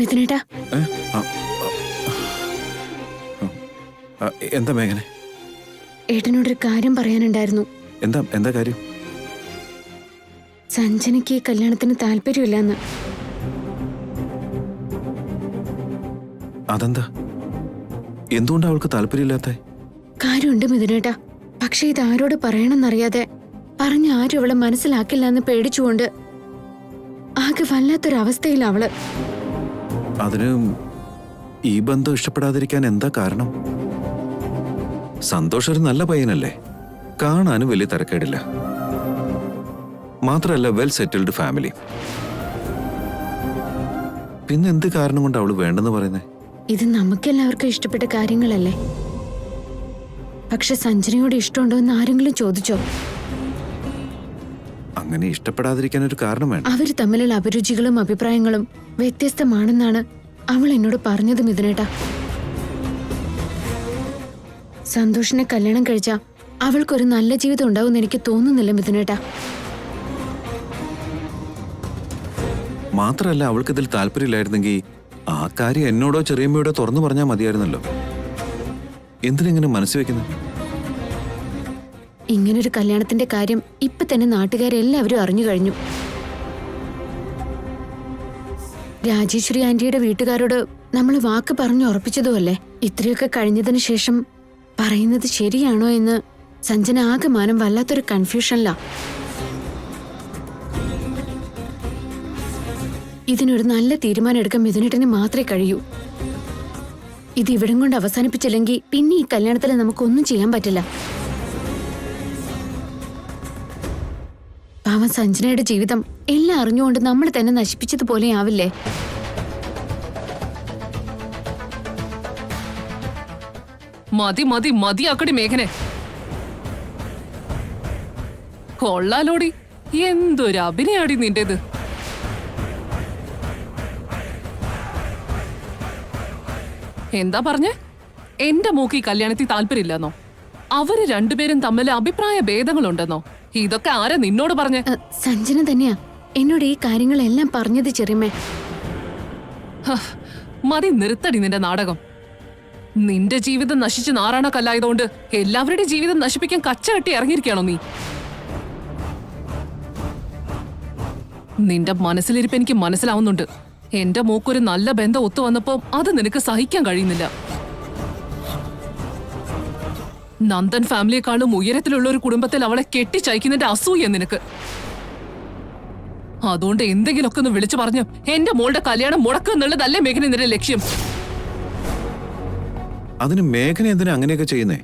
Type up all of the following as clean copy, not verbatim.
മിഥുനേട്ടാ, എന്താ മേഘന? ഏട്ടനോടൊരു കാര്യം പറയാനുണ്ടായിരുന്നു. എന്താ കാര്യം? സഞ്ജനയ്ക്ക് ഈ കല്യാണത്തിന് താല്പര്യമില്ലെന്ന്. അതെന്താ? എന്തുകൊണ്ടാ അവൾക്ക് താല്പര്യമില്ലാത്ത? കാര്യമുണ്ട് മിഥുനേട്ടാ, പക്ഷെ ഇത് ആരോട് പറയണമെന്നറിയാതെ പറഞ്ഞ ആരും അവളെ മനസ്സിലാക്കില്ല എന്ന് പേടിച്ചുകൊണ്ട് ആകെ വല്ലാത്തൊരവസ്ഥയില അവള്. അതിന് ഈ ബന്ധം ഇഷ്ടപ്പെടാതിരിക്കാൻ എന്താ കാരണം? സന്തോഷ് ഒരു നല്ല പയ്യനല്ലേ, കാണാനും വലിയ തിരക്കേടില്ല, മാത്രമല്ല വെൽ സെറ്റിൽഡ് ഫാമിലി. പിന്നെ എന്ത് കാരണം കൊണ്ട് അവള് വേണ്ടെന്ന് പറയുന്നേ? ഇത് നമുക്കെല്ലാവർക്കും ഇഷ്ടപ്പെട്ട കാര്യങ്ങളല്ലേ. പക്ഷെ സഞ്ജനയോട് ഇഷ്ടമുണ്ടോ എന്ന് ആരെങ്കിലും ചോദിച്ചോ? അങ്ങനെ ഇഷ്ടപ്പെടാതിരിക്കാൻ ഒരു കാരണം വേണം. അവര് തമ്മിലുള്ള അഭിരുചികളും അഭിപ്രായങ്ങളും വ്യത്യസ്തമാണെന്നാണ് അവൾ എന്നോട് പറഞ്ഞത് മിഥുനേട്ടാ. സന്തോഷിനെ കല്യാണം കഴിച്ചാ അവൾക്കൊരു നല്ല ജീവിതം ഉണ്ടാവും എനിക്ക് തോന്നുന്നില്ല മിഥുനേട്ടാ. മാത്രമല്ല, അവൾക്ക് ഇതിൽ താല്പര്യമില്ലായിരുന്നെങ്കിൽ ആ കാര്യം എന്നോടോ ചെറിയമ്മയോടോ തുറന്നു പറഞ്ഞാൽ മതിയായിരുന്നല്ലോ. എന്തിനെങ്ങനെ മനസ്സ് വെക്കുന്നത്? ഇങ്ങനൊരു കല്യാണത്തിന്റെ കാര്യം ഇപ്പൊ തന്നെ നാട്ടുകാരെല്ലാവരും അറിഞ്ഞു കഴിഞ്ഞു. രാജേശ്വരി ആന്റിയുടെ വീട്ടുകാരോട് നമ്മൾ വാക്ക് പറഞ്ഞു ഉറപ്പിച്ചതുമല്ലേ. ഇത്രയൊക്കെ കഴിഞ്ഞതിന് ശേഷം പറയുന്നത് ശരിയാണോ എന്ന് സഞ്ജന ആകമാനം വല്ലാത്തൊരു കൺഫ്യൂഷനിലാ. ഇതിനൊരു നല്ല തീരുമാനം എടുക്കാൻ മിഥുനേട്ടന് മാത്രമേ കഴിയൂ. ഇത് ഇവിടം കൊണ്ട് അവസാനിപ്പിച്ചില്ലെങ്കിൽ പിന്നെ ഈ കല്യാണത്തിൽ നമുക്കൊന്നും ചെയ്യാൻ പറ്റില്ല. പാവം സഞ്ജനയുടെ ജീവിതം എല്ലാം അറിഞ്ഞുകൊണ്ട് നമ്മൾ തന്നെ നശിപ്പിച്ചതുപോലെ ആവില്ലേ? മതി മതി മതിയാക്കടി മേഘനെ. കൊള്ളാലോടി, എന്തൊരു അഭിനയാടി നിന്റേത്. എന്താ പറഞ്ഞേ? എന്റെ മോക്ക് ഈ കല്യാണത്തിൽ താല്പര്യമില്ലെന്നോ? അവര് രണ്ടുപേരും തമ്മിൽ അഭിപ്രായ ഭേദങ്ങളുണ്ടെന്നോ? ഇതൊക്കെ ആരാ നിന്നോട് പറഞ്ഞേ? സഞ്ജന തന്നെയാ എന്നോട് ഈ കാര്യങ്ങളെല്ലാം പറഞ്ഞത് ചെറിയമ്മേ. മതി, നിർത്തടി നിന്റെ നാടകം. നിന്റെ ജീവിതം നശിച്ച് നാറാണ കല്ലായതുകൊണ്ട് എല്ലാവരുടെയും ജീവിതം നശിപ്പിക്കാൻ കച്ചകെട്ടി ഇറങ്ങിയിരിക്കുകയാണോ നീ? നിന്റെ മനസ്സിലിരിപ്പ് എനിക്ക് മനസ്സിലാവുന്നുണ്ട്. എന്റെ മോക്കൊരു നല്ല ബന്ധം ഒത്തു വന്നപ്പോ അത് നിനക്ക് സഹിക്കാൻ കഴിയുന്നില്ല. നന്ദൻ ഫാമിലിയെക്കാളും ഉയരത്തിലുള്ള ഒരു കുടുംബത്തിൽ അവളെ കെട്ടിച്ചയക്കുന്നതിന്റെ അസൂയ നിനക്ക്. അതുകൊണ്ട് എന്തെങ്കിലുമൊക്കെ ഒന്ന് വിളിച്ചു പറഞ്ഞു എന്റെ മോളുടെ കല്യാണം മുടക്കുക എന്നുള്ളതല്ലേ മേഘന നിന്റെ ലക്ഷ്യം? അതിന് മേഘന എന്തിനാ അങ്ങനെയൊക്കെ ചെയ്യുന്നേ?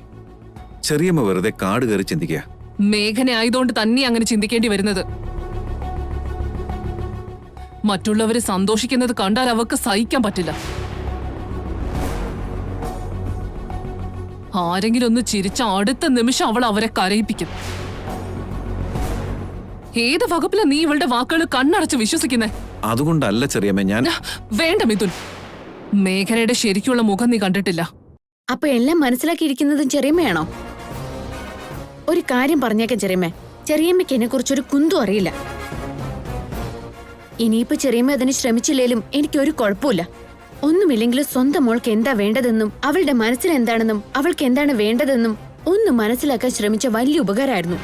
ചെറിയമ്മ വെറുതെ കാട് കയറി ചിന്തിക്കുക. മേഘന ആയതുകൊണ്ട് തന്നെ അങ്ങനെ ചിന്തിക്കേണ്ടി വരുന്നത്. മറ്റുള്ളവര് സന്തോഷിക്കുന്നത് കണ്ടാൽ അവർക്ക് സഹിക്കാൻ പറ്റില്ല. ആരെങ്കിലും ഒന്ന് ചിരിച്ച അടുത്ത നിമിഷം അവൾ അവരെ കരയിപ്പിക്കും. ഏത് വകുപ്പില നീ ഇവളുടെ വാക്കുകൾ കണ്ണടച്ച് വിശ്വസിക്കുന്നേ? അതുകൊണ്ടല്ല ചെറിയമ്മ ഞാൻ. വേണ്ട മിഥുൻ, മേഘനയുടെ ശരിക്കുള്ള മുഖം നീ കണ്ടിട്ടില്ല. അപ്പൊ എല്ലാം മനസ്സിലാക്കിയിരിക്കുന്നതും ചെറിയമ്മയാണോ? ഒരു കാര്യം പറഞ്ഞേക്കാം ചെറിയമ്മ, ചെറിയമ്മയ്ക്ക് എന്നെ കുറിച്ചൊരു കുന്തും അറിയില്ല. ഇനിയിപ്പോ ചെറിയമ്മ അതിന് ശ്രമിച്ചില്ലേലും എനിക്കൊരു കുഴപ്പമില്ല. ഒന്നുമില്ലെങ്കിലും സ്വന്തം മോൾക്ക് എന്താ വേണ്ടതെന്നും അവളുടെ മനസ്സിൽ എന്താണെന്നും അവൾക്ക് എന്താണ് വേണ്ടതെന്നും ഒന്ന് മനസ്സിലാക്കാൻ ശ്രമിച്ച വലിയ ഉപകാരമായിരുന്നു.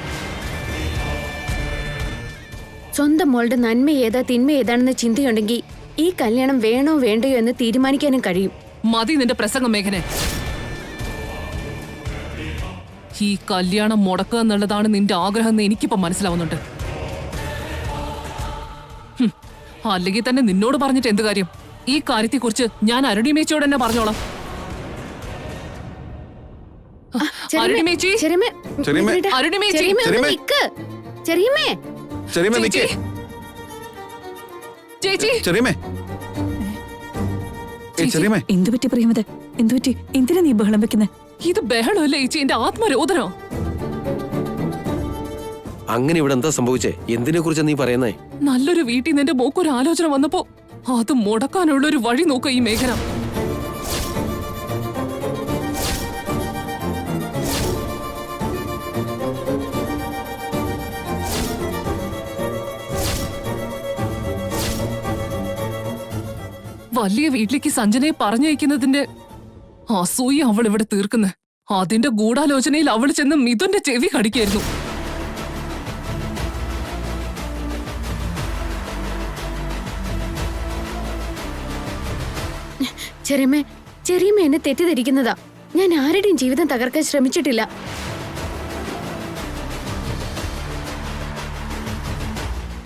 സ്വന്തം മോളുടെ നന്മ ഏതാ തിന്മ ഏതാണെന്ന് ചിന്തയുണ്ടെങ്കിൽ ഈ കല്യാണം വേണോ വേണ്ടയോ എന്ന് തീരുമാനിക്കാനും കഴിയും. മതി നിന്റെ പ്രസംഗം മേഘനെ. ഈ കല്യാണം മുടക്കുക എന്നുള്ളതാണ് നിന്റെ ആഗ്രഹം എന്ന് എനിക്കിപ്പോ മനസ്സിലാവുന്നുണ്ട്. അല്ലെങ്കിൽ തന്നെ നിന്നോട് പറഞ്ഞിട്ട് എന്ത് കാര്യം? ഈ കാര്യത്തെ കുറിച്ച് ഞാൻ അരുണിമേച്ചിയോട് തന്നെ പറഞ്ഞോളാം. അരുണിമേച്ചി, അരുണിമേച്ചി, എന്തുപറ്റി പ്രിയമത? എന്തുപറ്റി? എന്തിനാ നീ ബഹളം വെക്കുന്നത്? ഇത് ബഹളമല്ലേ ചേച്ചി, എന്റെ ആത്മരോധനോ? അങ്ങനെ ഇവിടെ എന്താ സംഭവിച്ചേ? എന്തിനെ കുറിച്ചാ നീ പറയുന്നേ? നല്ലൊരു വീട്ടിൽ നിന്ന് എന്റെ മോക്കൊരു ആലോചന വന്നപ്പോ അത് മുടക്കാനുള്ള ഒരു വഴി നോക്കുക ഈ മേഘന. വലിയ വീട്ടിലേക്ക് സഞ്ജനയെ പറഞ്ഞയക്കുന്നതിന്റെ അസൂയ അവൾ ഇവിടെ തീർക്കുന്നു. അതിന്റെ ഗൂഢാലോചനയിൽ അവൾ ചെന്ന് മിഥുന്റെ ചെവി കടിക്കായിരുന്നു. ചെറിയമ്മ എന്നെ തെറ്റിദ്ധരിക്കുന്നതാ. ഞാൻ ആരുടെയും ജീവിതം തകർക്കാൻ ശ്രമിച്ചിട്ടില്ല.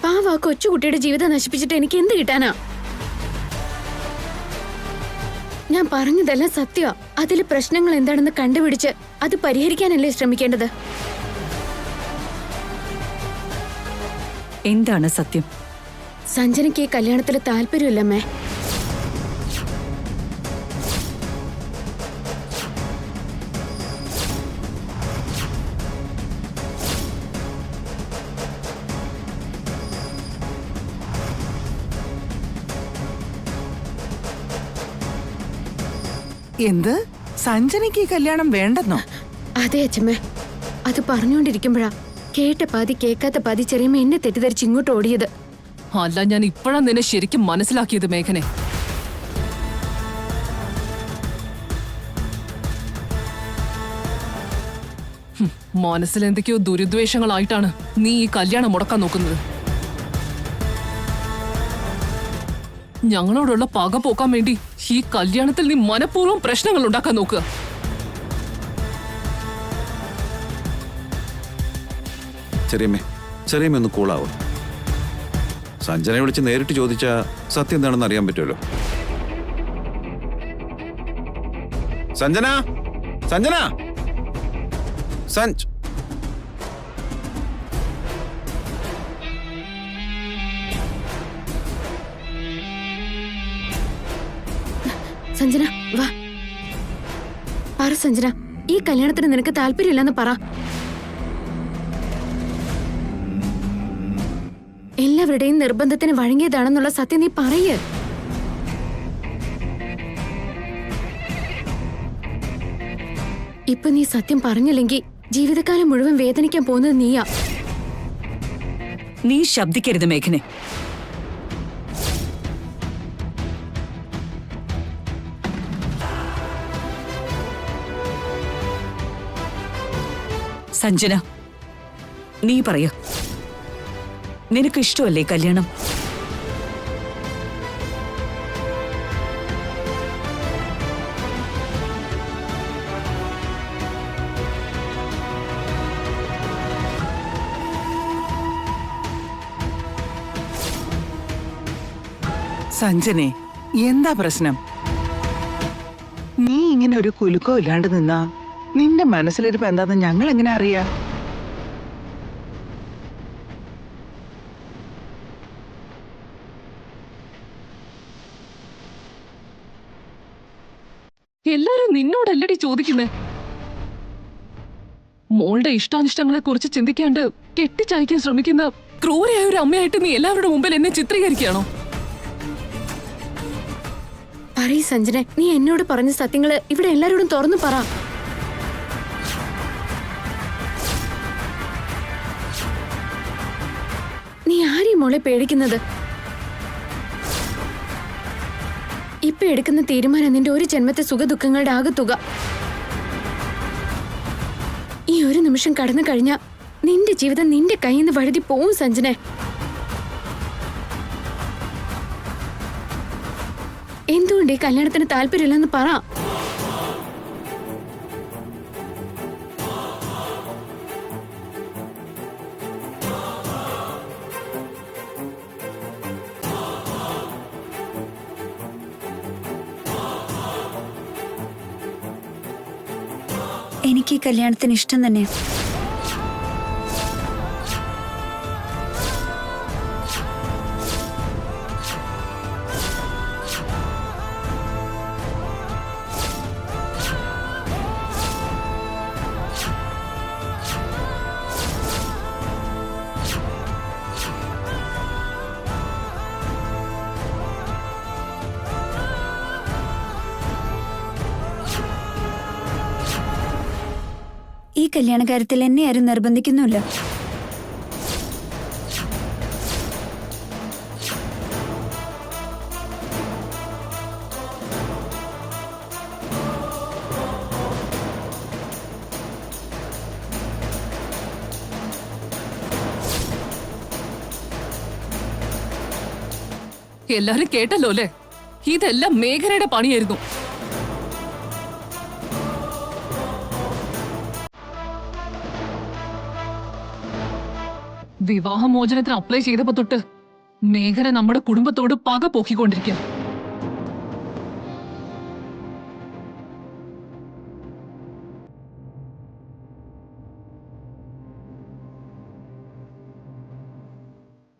പാവ കൊച്ചുകുട്ടിയുടെ ജീവിതം നശിപ്പിച്ചിട്ട് എനിക്ക് എന്ത് കിട്ടാനാ? ഞാൻ പറഞ്ഞതെല്ലാം സത്യമാ. അതിലെ പ്രശ്നങ്ങൾ എന്താണെന്ന് കണ്ടുപിടിച്ച് അത് പരിഹരിക്കാനല്ലേ ശ്രമിക്കേണ്ടത്. എന്താണ് സത്യം? സഞ്ജനയ്ക്ക് ഈ കല്യാണത്തിൽ താല്പര്യമില്ലമ്മേ. എന്ത്? സഞ്ജനയ്ക്ക് ഈ കല്യാണം വേണ്ടെന്നോ? അതെ അച്ഛമ്മേ, അത് പറഞ്ഞുകൊണ്ടിരിക്കുമ്പോഴാ കേട്ട പാതി കേൾക്കാത്ത പാതി ചെറിയമ്മ എന്നെ തെറ്റിദ്ധരിച്ച് ഇങ്ങോട്ട് ഓടിയത്. അല്ല, ഞാൻ ഇപ്പോഴാണ് നിന്നെ ശരിക്കും മനസ്സിലാക്കിയത് മേഘനെ. മനസ്സിലെന്തൊക്കെയോ ദുരുദ്വേഷങ്ങളായിട്ടാണ് നീ ഈ കല്യാണം മുടക്കാൻ നോക്കുന്നത്. ഞങ്ങളോടുള്ള പക പോക്കാൻ വേണ്ടി ഈ കല്യാണത്തിൽ നീ മനഃപൂർവ്വം പ്രശ്നങ്ങൾ ഉണ്ടാക്കാൻ നോക്കുക. ചെറിയമ്മ ഒന്ന് കൂളാവും. സഞ്ജനയെ വിളിച്ച് നേരിട്ട് ചോദിച്ചാ സത്യം എന്താണെന്ന് അറിയാൻ പറ്റുമല്ലോ. സഞ്ജന, സഞ്ജന, സഞ്ജ്. സഞ്ജന വാ. പറ സഞ്ജന, ഈ കല്യാണത്തിന് നിനക്ക് താല്പര്യമില്ലെന്ന് പറ. എല്ലാവരുടെയും നിർബന്ധത്തിന് വഴങ്ങിയതാണെന്നുള്ള സത്യം നീ പറയ്. ഇപ്പൊ നീ സത്യം പറഞ്ഞില്ലെങ്കിൽ ജീവിതകാലം മുഴുവൻ വേദനിക്കാൻ പോകുന്നത് നീയാ. നീ ശബ്ദിക്കരുത് മേഘനെ. സഞ്ജന, നീ പറയ, നിനക്ക് ഇഷ്ടമല്ലേ കല്യാണം? സഞ്ജനെ, എന്താ പ്രശ്നം? നീ ഇങ്ങനെ ഒരു കുലുക്കോ ഇല്ലാണ്ട് നിന്നാ നിന്റെ മനസ്സിലിരിപ്പ് എന്താന്ന് ഞങ്ങൾ എങ്ങനെ അറിയാ? എല്ലാരും നിന്നോടല്ലടി ചോദിക്കുന്നേ. മോളുടെ ഇഷ്ടാനിഷ്ടങ്ങളെ കുറിച്ച് ചിന്തിക്കാണ്ട് കെട്ടിച്ചയക്കാൻ ശ്രമിക്കുന്ന ക്രൂരയായ ഒരു അമ്മയായിട്ട് നീ എല്ലാവരുടെ മുമ്പിൽ എന്നെ ചിത്രീകരിക്കുകയാണോ? പറയ് സഞ്ജന, നീ എന്നോട് പറഞ്ഞ സത്യങ്ങള് ഇവിടെ എല്ലാരോടും തുറന്നു പറ. നീ ആരെയും മോളെ പേടിക്കുന്നത്? ഇപ്പൊ എടുക്കുന്ന തീരുമാനം നിന്റെ ഒരു ജന്മത്തെ സുഖദുഃഖങ്ങളുടെ ആകത്തുക. ഈ ഒരു നിമിഷം കടന്നു കഴിഞ്ഞാ നിന്റെ ജീവിതം നിന്റെ കയ്യിൽ നിന്ന് വഴുതി പോവും സഞ്ജന. എന്തുകൊണ്ട് ഈ കല്യാണത്തിന് താല്പര്യമില്ലെന്ന് പറ. എനിക്ക് ഈ കല്യാണത്തിന് ഇഷ്ടം തന്നെ. ഈ കല്യാണ കാര്യത്തിൽ എന്നെ ആരും നിർബന്ധിക്കുന്നുമില്ല. എല്ലാരും കേട്ടല്ലോ അല്ലേ? ഇതെല്ലാം മേഘനയുടെ പണിയായിരുന്നു. വിവാഹമോചനത്തിന് അപ്ലൈ ചെയ്തപ്പോ തൊട്ട് മേഘന നമ്മുടെ കുടുംബത്തോട് പക പോക്കിക്കൊണ്ടിരിക്കുക.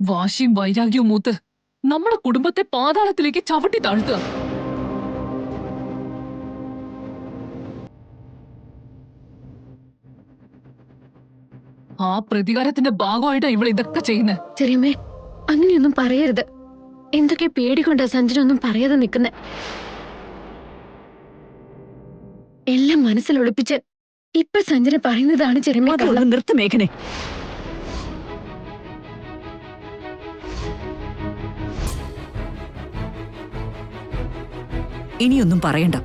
വാശിയും വൈരാഗ്യവും മൂത്ത് നമ്മുടെ കുടുംബത്തെ പാതാളത്തിലേക്ക് ചവിട്ടി താഴ്ത്തുക. ആ പ്രതികാരത്തിന്റെ ഭാഗമായിട്ടാ ഇവൾ ഇതൊക്കെ ചെയ്യുന്നത്. ചെറിയമ്മേ, അങ്ങനെയൊന്നും പറയരുത്. എന്തൊക്കെ പേടികൊണ്ടാ സഞ്ജനൊന്നും പറയാതെ നിൽക്കുന്നെ. എല്ലാം മനസ്സിലൊളിപ്പിച്ച് ഇപ്പൊ സഞ്ജന പറയുന്നതാണ് ചെറിയമ്മ അതുള്ള നിർത്ത മേഘനെ. ഇനിയൊന്നും പറയണ്ട.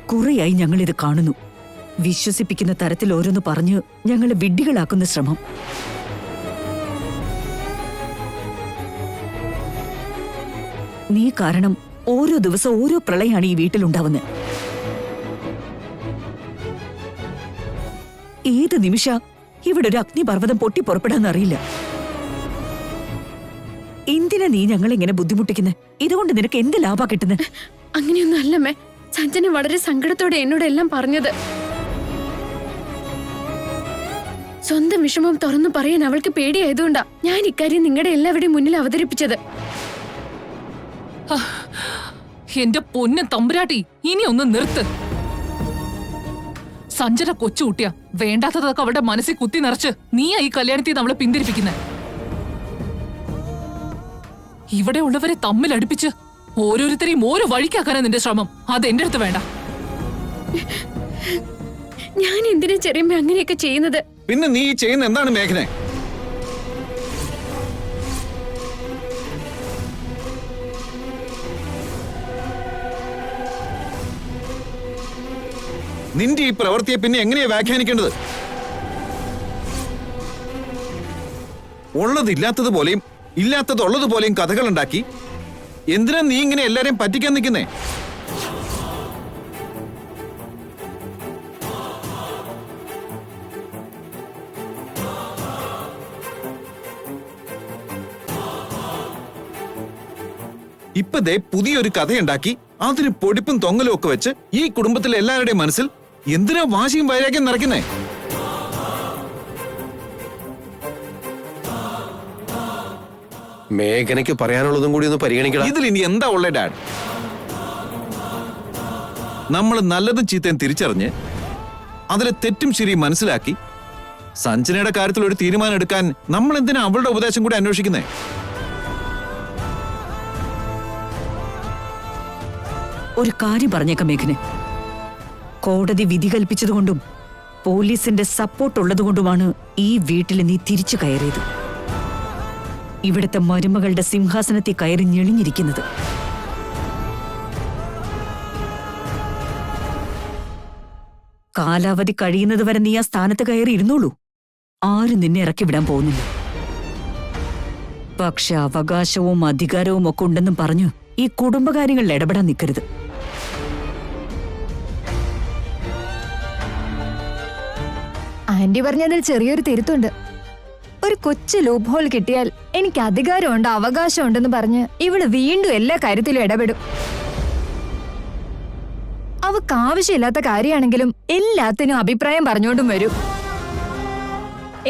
കുറെയായി ഞങ്ങൾ ഇത് കാണുന്നു. വിശ്വസിപ്പിക്കുന്ന തരത്തിൽ ഓരോന്ന് പറഞ്ഞ് ഞങ്ങളെ വിഡ്ഢികളാക്കുന്ന ശ്രമം. നീ കാരണം ഓരോ ദിവസം ഓരോ പ്രളയാണ് ഈ വീട്ടിലുണ്ടാവുന്നത്. ഏത് നിമിഷ ഇവിടെ ഒരു അഗ്നിപർവ്വതം പൊട്ടി പുറപ്പെടാന്നറിയില്ല. എന്തിനാ നീ ഞങ്ങളിങ്ങനെ ബുദ്ധിമുട്ടിക്കുന്നത്? ഇതുകൊണ്ട് നിനക്ക് എന്ത് ലാഭാ കിട്ടുന്നത്? അങ്ങനെയൊന്നും അല്ലമ്മേ. സഞ്ജന വളരെ സങ്കടത്തോടെ എന്നോട് എല്ലാം പറഞ്ഞത്. സ്വന്തം വിഷമം തുറന്നു പറയാൻ അവൾക്ക് പേടിയായതുകൊണ്ടാ ഞാൻ ഇക്കാര്യം നിങ്ങളുടെ എല്ലാവരുടെയും മുന്നിൽ അവതരിപ്പിച്ചത്. എന്റെ പൊന്ന് തമ്പുരാട്ടി, ഇനി ഒന്ന് നിർത്ത്. സഞ്ജന കൊച്ചുകുട്ടിയാ. വേണ്ടാത്തതൊക്കെ അവളുടെ മനസ്സിൽ കുത്തി നിറച്ച് നീയാ ഈ കല്യാണത്തിൽ നമ്മളെ പിന്തിരിപ്പിക്കുന്നെ. ഇവിടെ ഉള്ളവരെ തമ്മിലടുപ്പിച്ച് ഓരോരുത്തരെയും ഓരോ വഴിക്കാക്കാനാ നിന്റെ ശ്രമം. അത് എന്റെ അടുത്ത് വേണ്ട. ഞാൻ എന്തിനാ ചെറിയമ്മ അങ്ങനെയൊക്കെ ചെയ്യുന്നത്? പിന്നെ നീ ചെയ്യുന്ന എന്താണ് മേഘനെ? നിന്റെ ഈ പ്രവൃത്തിയെ പിന്നെ എങ്ങനെയാ വ്യാഖ്യാനിക്കേണ്ടത്? ഉള്ളതില്ലാത്തതുപോലെയും ഇല്ലാത്തതുള്ളതുപോലെയും കഥകൾ ഉണ്ടാക്കി എന്തിനാ നീ ഇങ്ങനെ എല്ലാരെയും പറ്റിക്കാൻ നിൽക്കുന്നേ? ഇപ്പൊ ദേ പുതിയൊരു കഥയുണ്ടാക്കി അതിന് പൊടിപ്പും തൊങ്ങലും ഒക്കെ വെച്ച് ഈ കുടുംബത്തിലെ എല്ലാവരുടെയും മനസ്സിൽ എന്തിനാ വാശിയും വൈരാഗ്യം നിറയ്ക്കുന്നേ? മേഘനയ്ക്ക് പറയാനുള്ളതും കൂടി ഒന്ന് പരിഗണിക്കണം. ഇതിൽ ഇനി എന്താ ഉള്ള ഡാഡ്? നമ്മൾ നല്ലതും ചീത്തയും തിരിച്ചറിഞ്ഞ് അതിലെ തെറ്റും ശരിയും മനസ്സിലാക്കി സഞ്ജനയുടെ കാര്യത്തിൽ ഒരു തീരുമാനം എടുക്കാൻ നമ്മൾ എന്തിനാ അവളുടെ ഉപദേശം കൂടി അന്വേഷിക്കുന്നേ? ഒരു കാര്യം പറഞ്ഞേക്കാം മേഘനെ. കോടതി വിധി കൽപ്പിച്ചതുകൊണ്ടും പോലീസിന്റെ സപ്പോർട്ട് ഉള്ളതുകൊണ്ടുമാണ് ഈ വീട്ടിൽ നീ തിരിച്ചു കയറിയത്. ഇവിടുത്തെ മരുമകളുടെ സിംഹാസനത്തിൽ കയറി ഞെളിഞ്ഞിരിക്കുന്നത്. കാലാവധി കഴിയുന്നത് വരെ നീ ആ സ്ഥാനത്ത് കയറി ഇരുന്നോളൂ. ആരും നിന്നെ ഇറക്കി വിടാൻ പോകുന്നില്ല. പക്ഷെ അവകാശവും അധികാരവും ഒക്കെ ഉണ്ടെന്നും പറഞ്ഞു ഈ കുടുംബകാര്യങ്ങളിൽ ഇടപെടാൻ നിൽക്കരുത്. ആന്റി പറഞ്ഞതിൽ ചെറിയൊരു തിരുത്തുണ്ട്. ഒരു കൊച്ചു ലൂപ്പ് ഹോൾ കിട്ടിയാൽ എനിക്ക് അധികാരമുണ്ട്, അവകാശമുണ്ടെന്ന് പറഞ്ഞ് ഇവള് വീണ്ടും എല്ലാ കാര്യത്തിലും ഇടപെടും. അവക്ക് ആവശ്യമില്ലാത്ത കാര്യമാണെങ്കിലും എല്ലാത്തിനും അഭിപ്രായം പറഞ്ഞോണ്ടും വരും.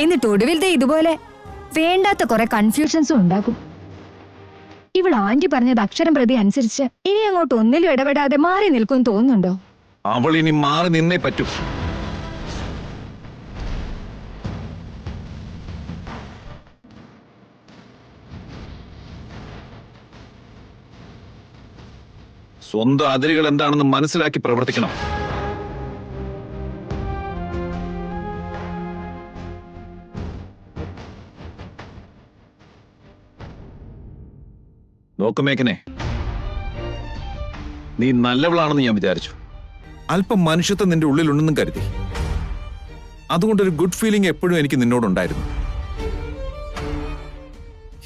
എന്നിട്ട് ഒടുവിലത്തെ ഇതുപോലെ വേണ്ടാത്ത കുറെ കൺഫ്യൂഷൻസും ഉണ്ടാക്കും. ഇവൾ ആന്റി പറഞ്ഞത് അക്ഷരം പ്രതി അനുസരിച്ച് ഇനി അങ്ങോട്ട് ഒന്നിലും ഇടപെടാതെ മാറി നിൽക്കും തോന്നുന്നുണ്ടോ? അവൾ ഇനി മാറി നിന്നേ പറ്റൂ. സ്വന്തം അതിരുകൾ എന്താണെന്ന് മനസ്സിലാക്കി പ്രവർത്തിക്കണം. നോക്കുമേക്കനെ, നീ നല്ലവളാണെന്ന് ഞാൻ വിചാരിച്ചു. അല്പം മനുഷ്യത്വം നിന്റെ ഉള്ളിലുണ്ടെന്നും കരുതി. അതുകൊണ്ടൊരു ഗുഡ് ഫീലിംഗ് എപ്പോഴും എനിക്ക് നിന്നോടുണ്ടായിരുന്നു.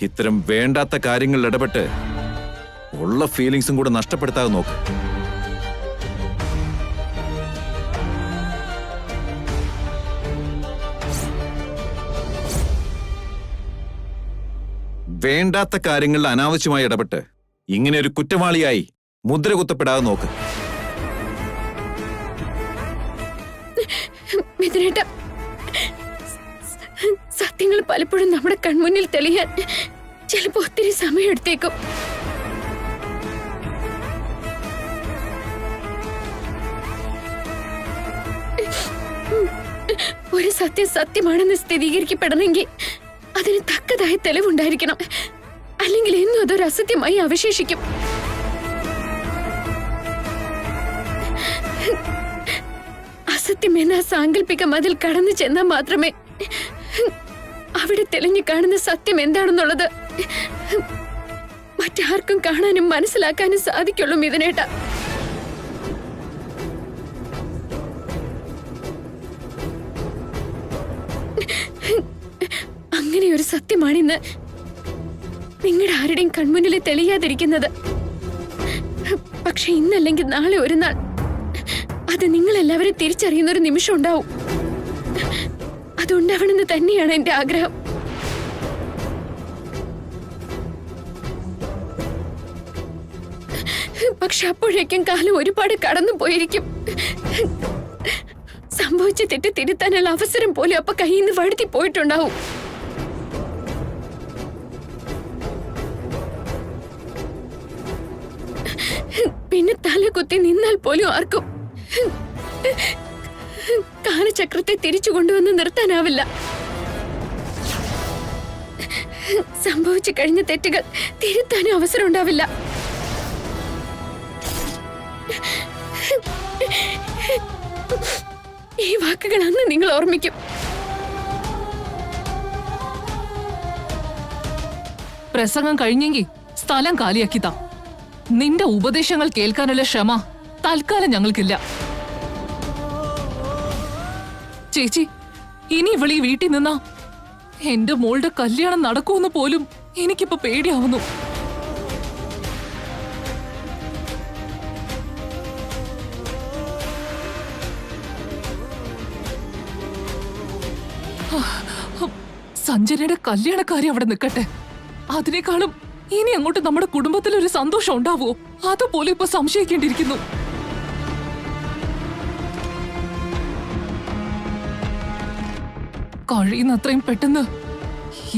ഇത്തരം വേണ്ടാത്ത കാര്യങ്ങളിൽ ഇടപെട്ട് ഉള്ള ഫീലിങ്സും കൂടെ നഷ്ടപ്പെടുത്താതെ നോക്ക്. വേണ്ടാത്ത കാര്യങ്ങളിൽ അനാവശ്യമായി ഇടപെട്ട് ഇങ്ങനെ ഒരു കുറ്റവാളിയായി മുദ്ര കുത്തപ്പെടാതെ നോക്ക്. മിഥുനേട്ടാ, സത്യങ്ങൾ പലപ്പോഴും നമ്മുടെ കൺമുന്നിൽ തെളിയാൻ ചിലപ്പോ ഒത്തിരി സമയം എടുത്തേക്കും. ഒരു സത്യം സത്യമാണെന്ന് സ്ഥിരീകരിക്കപ്പെടണമെങ്കിൽ അതിന് തക്കതായ തെളിവുണ്ടായിരിക്കണം. അല്ലെങ്കിൽ എന്നും അതൊരു അസത്യമായി അവശേഷിക്കും. അസത്യം എന്ന സാങ്കല്പിക മതിൽ കടന്നു ചെന്നാൽ മാത്രമേ അവിടെ തെളിഞ്ഞു കാണുന്ന സത്യം എന്താണെന്നുള്ളത് മറ്റാർക്കും കാണാനും മനസ്സിലാക്കാനും സാധിക്കുള്ളൂ മിഥുനേട്ടാ. അങ്ങനെ ഒരു സത്യമാണിന്ന് നിങ്ങളുടെ ആരുടെയും കൺമുന്നിൽ തെളിയാതിരിക്കുന്നത്. പക്ഷെ ഇന്നല്ലെങ്കിൽ നാളെ ഒരു നാൾ അത് നിങ്ങളെല്ലാവരും തിരിച്ചറിയുന്ന ഒരു നിമിഷം ഉണ്ടാവും. അതുണ്ടാവണമെന്ന് തന്നെയാണ് എന്റെ ആഗ്രഹം. പക്ഷെ അപ്പോഴേക്കും കാലം ഒരുപാട് കടന്നു പോയിരിക്കും. സംഭവിച്ച തെറ്റ് തിരുത്താനുള്ള അവസരം പോലും അപ്പൊ കയ്യിൽ നിന്ന് വഴുതി പോയിട്ടുണ്ടാവും. പിന്നെ തല കുത്തി നിന്നാൽ പോലും ആർക്കും കാലചക്രത്തെ തിരിച്ചു കൊണ്ടുവന്ന് നിർത്താനാവില്ല. സംഭവിച്ചു കഴിഞ്ഞ തെറ്റുകൾ തിരുത്താനും അവസരം ഉണ്ടാവില്ല. ഈ വാക്കുകൾ അന്ന് നിങ്ങൾ ഓർമ്മിക്കും. പ്രസംഗം കഴിഞ്ഞെങ്കിൽ സ്ഥലം കാലിയാക്കിത്താ. നിന്റെ ഉപദേശങ്ങൾ കേൾക്കാനുള്ള ക്ഷമ തൽക്കാലം ഞങ്ങൾക്കില്ല. ചേച്ചി, ഇനി ഇവളീ വീട്ടിൽ നിന്നാ എന്റെ മോളുടെ കല്യാണം നടക്കുമെന്ന് പോലും എനിക്കിപ്പോ പേടിയാവുന്നു. സഞ്ജനയുടെ കല്യാണക്കാരി അവിടെ നിൽക്കട്ടെ. അതിനേക്കാളും ഇനി അങ്ങോട്ട് നമ്മുടെ കുടുംബത്തിൽ ഒരു സന്തോഷം ഉണ്ടാവുമോ അതുപോലും ഇപ്പൊ സംശയിക്കേണ്ടിയിരിക്കുന്നു. കഴിയുന്നത്രയും പെട്ടെന്ന്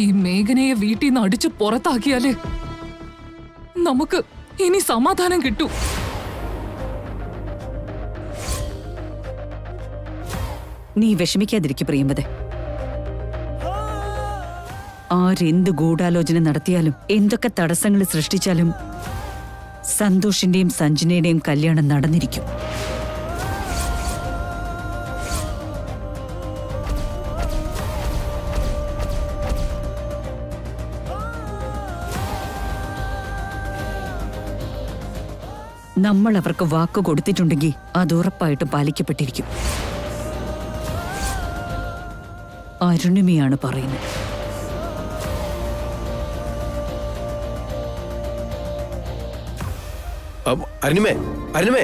ഈ മേഘനയെ വീട്ടിൽ നിന്ന് അടിച്ചു പുറത്താക്കിയാല് നമുക്ക് ഇനി സമാധാനം കിട്ടൂ. നീ വിഷമിക്കാതിരിക്കും പ്രിയമ്പതെ. ആരെന്ത് ഗൂഢാലോചന നടത്തിയാലും എന്തൊക്കെ തടസ്സങ്ങൾ സൃഷ്ടിച്ചാലും സന്തോഷിന്റെയും സഞ്ജനയുടെയും കല്യാണം നടന്നിരിക്കും. നമ്മൾ അവർക്ക് വാക്ക് കൊടുത്തിട്ടുണ്ടെങ്കിൽ അത് ഉറപ്പായിട്ടും പാലിക്കപ്പെട്ടിരിക്കും. അരുണിമയാണ് പറയുന്നത്. അരുണിമേ, അരുണിമേ,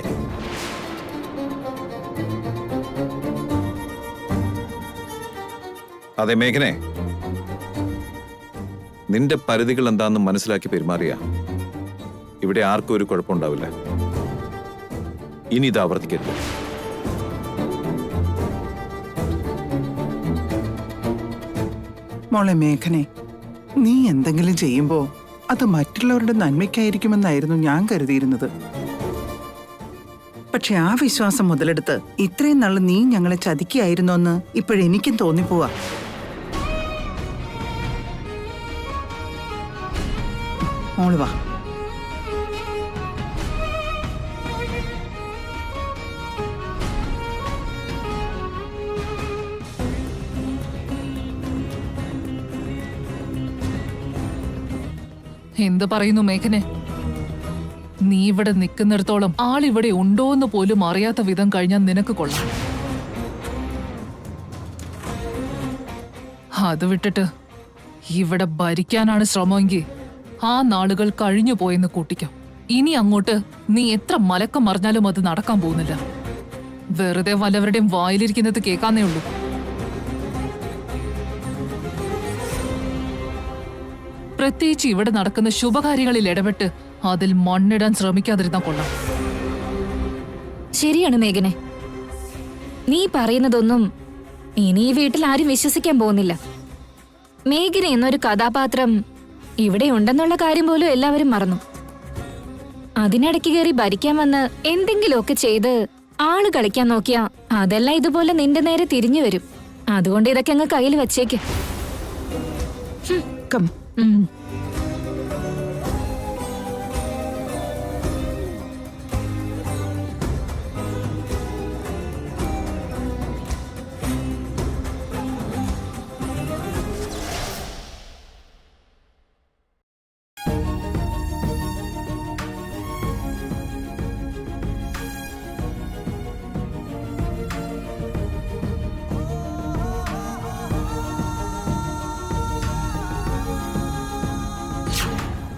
അതെ മേഘനെ, നിന്റെ പരിധികൾ എന്താണെന്ന് മനസ്സിലാക്കി പെരുമാറിയ ഇവിടെ ആർക്കും ഒരു കുഴപ്പമുണ്ടാവില്ല. ഇനി ഇത് ആവർത്തിക്കരുത്. മോളെ മേഘനെ, നീ എന്തെങ്കിലും ചെയ്യുമ്പോ അത് മറ്റുള്ളവരുടെ നന്മയ്ക്കായിരിക്കുമെന്നായിരുന്നു ഞാൻ കരുതിയിരുന്നത്. പക്ഷെ ആ വിശ്വാസം മുതലെടുത്ത് ഇത്രയും നാള് നീ ഞങ്ങളെ ചതിക്കുകയായിരുന്നോന്ന് ഇപ്പോഴെനിക്കും തോന്നിപ്പോവാ. മോള് വാ. എന്ത് പറയുന്നു മേഘനെ? നീ ഇവിടെ നിൽക്കുന്നിടത്തോളം ആളിവിടെ ഉണ്ടോന്ന് പോലും അറിയാത്ത വിധം കഴിഞ്ഞാൽ നിനക്ക് കൊള്ളാം. അത് വിട്ടിട്ട് ഇവിടെ ഭരിക്കാനാണ് ശ്രമമെങ്കിൽ ആ നാളുകൾ കഴിഞ്ഞു പോയെന്ന് കൂട്ടിക്കോ. ഇനി അങ്ങോട്ട് നീ എത്ര മലക്കം മറിഞ്ഞാലും അത് നടക്കാൻ പോകുന്നില്ല. വെറുതെ വല്ലവരുടെയും വായിലിരിക്കുന്നത് കേൾക്കാന്നേ ഉള്ളൂ. പ്രത്യേകിച്ച് ഇവിടെ നടക്കുന്ന ശുഭകാര്യങ്ങളിൽ ഇടപെട്ട് അതിൽ മണ്ണിടാൻ ശ്രമിക്കാതിരുന്നാ കൊള്ളാം. ശരിയാണ് മേഘനെ, നീ പറയുന്നതൊന്നും ഇനി ഈ വീട്ടിൽ ആരും വിശ്വസിക്കാൻ പോകുന്നില്ല. മേഘന എന്നൊരു കഥാപാത്രം ഇവിടെ ഉണ്ടെന്നുള്ള കാര്യം പോലും എല്ലാവരും മറന്നു. അതിനിടയ്ക്ക് കയറി ഭരിക്കാൻ വന്ന് എന്തെങ്കിലുമൊക്കെ ചെയ്ത് ആള് കളിക്കാൻ നോക്കിയാ അതെല്ലാം ഇതുപോലെ നിന്റെ നേരെ തിരിഞ്ഞു വരും. അതുകൊണ്ട് ഇതൊക്കെ അങ്ങ് കയ്യിൽ വെച്ചേക്ക്. കം. ഉം.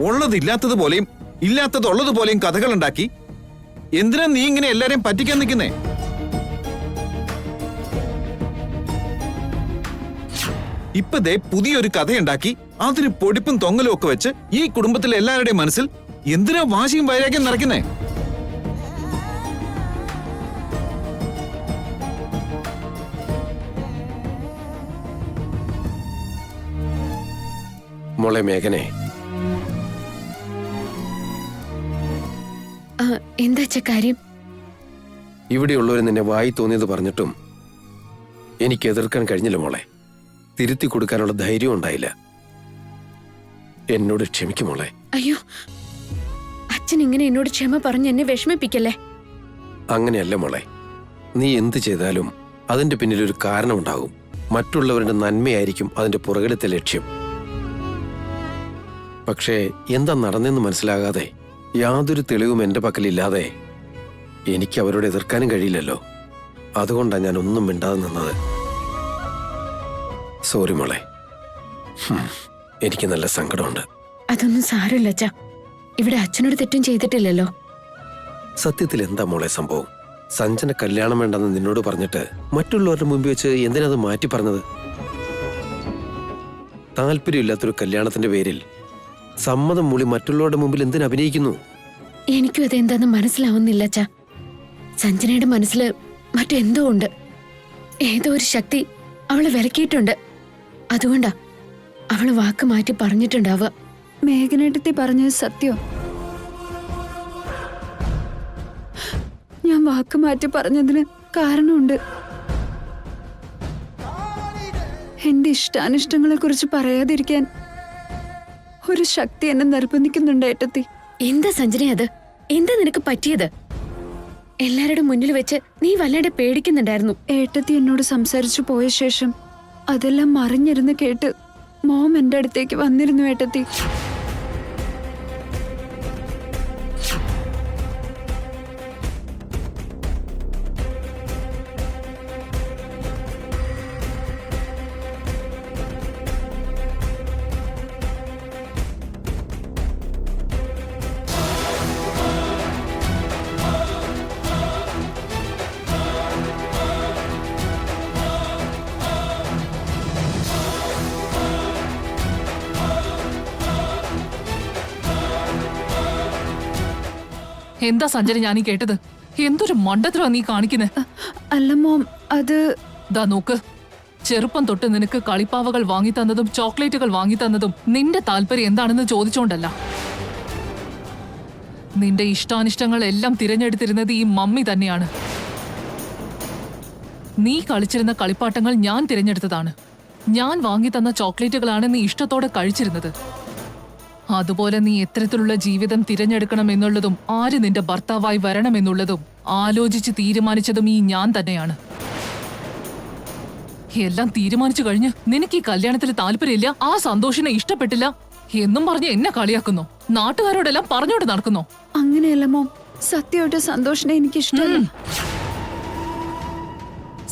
ഉള്ളതില്ലാത്തതുപോലെയും ഇല്ലാത്തത് ഉള്ളതുപോലെയും കഥകൾ ഉണ്ടാക്കി എന്തിനാ നീ ഇങ്ങനെ എല്ലാരെയും പറ്റിക്കാൻ നിൽക്കുന്നേ? ഇപ്പൊ ദേ പുതിയൊരു കഥയുണ്ടാക്കി അതിന് പൊടിപ്പും തൊങ്ങലും ഒക്കെ വെച്ച് ഈ കുടുംബത്തിലെ എല്ലാവരുടെയും മനസ്സിൽ എന്തിനാ വാശിയും വൈരാഗ്യം നിറയ്ക്കുന്നേ? മോളെ മേഘനെ, എന്താ കാര്യം? ഇവിടെയുള്ളവർ നിന്നെ വായി തോന്നിയത് പറഞ്ഞിട്ടും എനിക്ക് എതിർക്കാൻ കഴിഞ്ഞില്ല മോളെ. തിരുത്തി കൊടുക്കാനുള്ള ധൈര്യം ഉണ്ടായില്ല. എന്നോട് ക്ഷമിക്കും മോളെ. അയ്യോ, അച്ഛൻ ഇങ്ങനെ എന്നോട് ക്ഷമ പറഞ്ഞ് എന്നെ വിഷമിപ്പിക്കല്ലേ. അങ്ങനെയല്ല മോളെ. നീ എന്ത് ചെയ്താലും അതിന്റെ പിന്നിലൊരു കാരണമുണ്ടാകും. മറ്റുള്ളവരുടെ നന്മയായിരിക്കും അതിന്റെ പുറകിലത്തെ ലക്ഷ്യം. പക്ഷേ എന്താ നടന്നെന്ന് മനസ്സിലാകാതെ യാതൊരു തെളിവും എന്റെ പക്കലില്ലാതെ എനിക്ക് അവരോട് എതിർക്കാനും കഴിയില്ലല്ലോ. അതുകൊണ്ടാണ് ഞാൻ ഒന്നും മിണ്ടാതെ നിന്നത്. സോറി മോളെ. എനിക്ക് നല്ല സങ്കടമുണ്ട്. അതൊന്നും സാരമില്ല അച്ഛാ. ഇവിടെ അച്ഛനോട് തെറ്റും ചെയ്തിട്ടില്ലല്ലോ. സത്യത്തിൽ എന്താ മോളെ സംഭവം? സഞ്ജന കല്യാണം വേണ്ടെന്ന് നിന്നോട് പറഞ്ഞിട്ട് മറ്റുള്ളവരുടെ മുമ്പിൽ വെച്ച് എന്തിനത് മാറ്റി പറഞ്ഞത്? താല്പര്യമില്ലാത്തൊരു കല്യാണത്തിന്റെ പേരിൽ സമ്മതം മൂളി മറ്റുള്ളവരുടെ മുമ്പിൽ എന്തിനു അഭിനയിക്കുന്നു? എനിക്കും അതെന്താന്ന് മനസ്സിലാവുന്നില്ല അച്ഛാ. സഞ്ജനയുടെ മനസ്സിൽ മറ്റെന്തോ ഉണ്ട്. ഏതോ ഒരു ശക്തി അവളെ വിലക്കിയിട്ടുണ്ട്. അതുകൊണ്ടാ അവള് വാക്ക് മാറ്റി പറഞ്ഞിട്ടുണ്ടാവുക. മേഘനേട്ടത്തി പറഞ്ഞത് സത്യം. ഞാൻ വാക്ക് മാറ്റി പറഞ്ഞതിന് കാരണമുണ്ട്. എന്റെ ഇഷ്ടാനിഷ്ടങ്ങളെ കുറിച്ച് പറയാതിരിക്കാൻ ഒരു ശക്തി എന്നെ നിർബന്ധിക്കുന്നുണ്ട് ഏട്ടത്തി. എന്താ സഞ്ജന അത്? എന്താ നിനക്ക് പറ്റിയത്? എല്ലാരുടെ മുന്നിൽ വെച്ച് നീ വല്ലാതെ പേടിക്കുന്നുണ്ടായിരുന്നു. ഏട്ടത്തി എന്നോട് സംസാരിച്ചു പോയ ശേഷം അതെല്ലാം മറിഞ്ഞിരുന്ന് കേട്ട് മോം എന്റെ അടുത്തേക്ക് വന്നിരുന്നു ഏട്ടത്തി. എന്താ സഞ്ജന ഞാനീ കേട്ടത്? എന്തൊരു മണ്ടത്തരമാ നീ കാണിക്കുന്നേ? അല്ല മോം, അത് ദാ നോക്ക്, ചെറുപ്പം തൊട്ട് നിനക്ക് കളിപ്പാവകൾ വാങ്ങിത്തന്നതും ചോക്ലേറ്റുകൾ വാങ്ങിത്തന്നതും നിന്റെ താല്പര്യം എന്താണെന്ന് ചോദിച്ചോണ്ടല്ല. നിന്റെ ഇഷ്ടാനിഷ്ടങ്ങൾ എല്ലാം തിരഞ്ഞെടുത്തിരുന്നത് ഈ മമ്മി തന്നെയാണ്. നീ കളിച്ചിരുന്ന കളിപ്പാട്ടങ്ങൾ ഞാൻ തിരഞ്ഞെടുത്തതാണ്. ഞാൻ വാങ്ങിത്തന്ന ചോക്ലേറ്റുകളാണ് നീ ഇഷ്ടത്തോടെ കഴിച്ചിരുന്നത്. അതുപോലെ നീ എത്തരത്തിലുള്ള ജീവിതം തിരഞ്ഞെടുക്കണമെന്നുള്ളതും ആര് നിന്റെ ഭർത്താവായി വരണമെന്നുള്ളതും ആലോചിച്ച് തീരുമാനിച്ചതും ഈ ഞാൻ തന്നെയാണ്. എല്ലാം തീരുമാനിച്ചു കഴിഞ്ഞ് നിനക്ക് ഈ കല്യാണത്തിൽ താല്പര്യമില്ല, ആ സന്തോഷിനെ ഇഷ്ടപ്പെട്ടില്ല എന്നും പറഞ്ഞ് എന്നെ കളിയാക്കുന്നു. നാട്ടുകാരോടെല്ലാം പറഞ്ഞോണ്ട് നടക്കുന്നു. അങ്ങനെയല്ല മോം, സത്യമായിട്ട് സന്തോഷിനെ എനിക്ക് ഇഷ്ടമല്ല.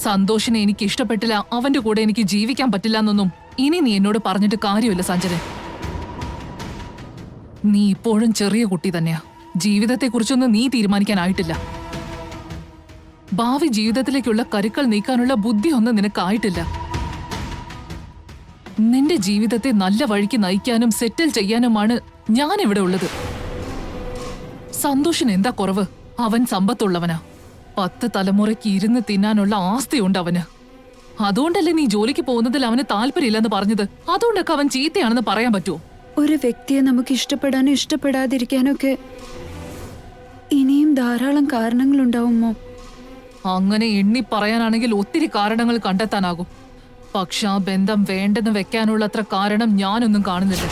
സന്തോഷിനെ എനിക്ക് ഇഷ്ടപ്പെട്ടില്ല, അവന്റെ കൂടെ എനിക്ക് ജീവിക്കാൻ പറ്റില്ല എന്നൊന്നും ഇനി നീ എന്നോട് പറഞ്ഞിട്ട് കാര്യമില്ല സഞ്ജന. നീ ഇപ്പോഴും ചെറിയ കുട്ടി തന്നെയാ. ജീവിതത്തെക്കുറിച്ചൊന്നും നീ തീരുമാനിക്കാനായിട്ടില്ല. ഭാവി ജീവിതത്തിലേക്കുള്ള കരുക്കൾ നീക്കാനുള്ള ബുദ്ധിയൊന്നും നിനക്കായിട്ടില്ല. നിന്റെ ജീവിതത്തെ നല്ല വഴിക്ക് നയിക്കാനും സെറ്റിൽ ചെയ്യാനുമാണ് ഞാൻ ഇവിടെ ഉള്ളത്. സന്തോഷിന് എന്താ കുറവ്? അവൻ സമ്പത്തുള്ളവനാ. 10 തലമുറയ്ക്ക് ഇരുന്ന് തിന്നാനുള്ള ആസ്തിയുണ്ട് അവന്. അതുകൊണ്ടല്ലേ നീ ജോലിക്ക് പോകുന്നതിൽ അവന് താല്പര്യമില്ലെന്ന് പറഞ്ഞത്? അതുകൊണ്ടൊക്കെ അവൻ ചീത്തയാണെന്ന് പറയാൻ പറ്റുമോ? ഒരു വ്യക്തിയെ നമുക്ക് ഇഷ്ടപ്പെടാനോ ഇഷ്ടപ്പെടാതിരിക്കാനോ ഒക്കെ ഇനിയും ധാരാളം കാരണങ്ങളുണ്ടാവുമോ? അങ്ങനെ എണ്ണി പറയാനാണെങ്കിൽ ഒത്തിരി കാരണങ്ങൾ കണ്ടെത്താനാകും. പക്ഷെ ആ ബന്ധം വേണ്ടെന്ന് വെക്കാനുള്ള അത്ര കാരണം ഞാനൊന്നും കാണുന്നില്ല.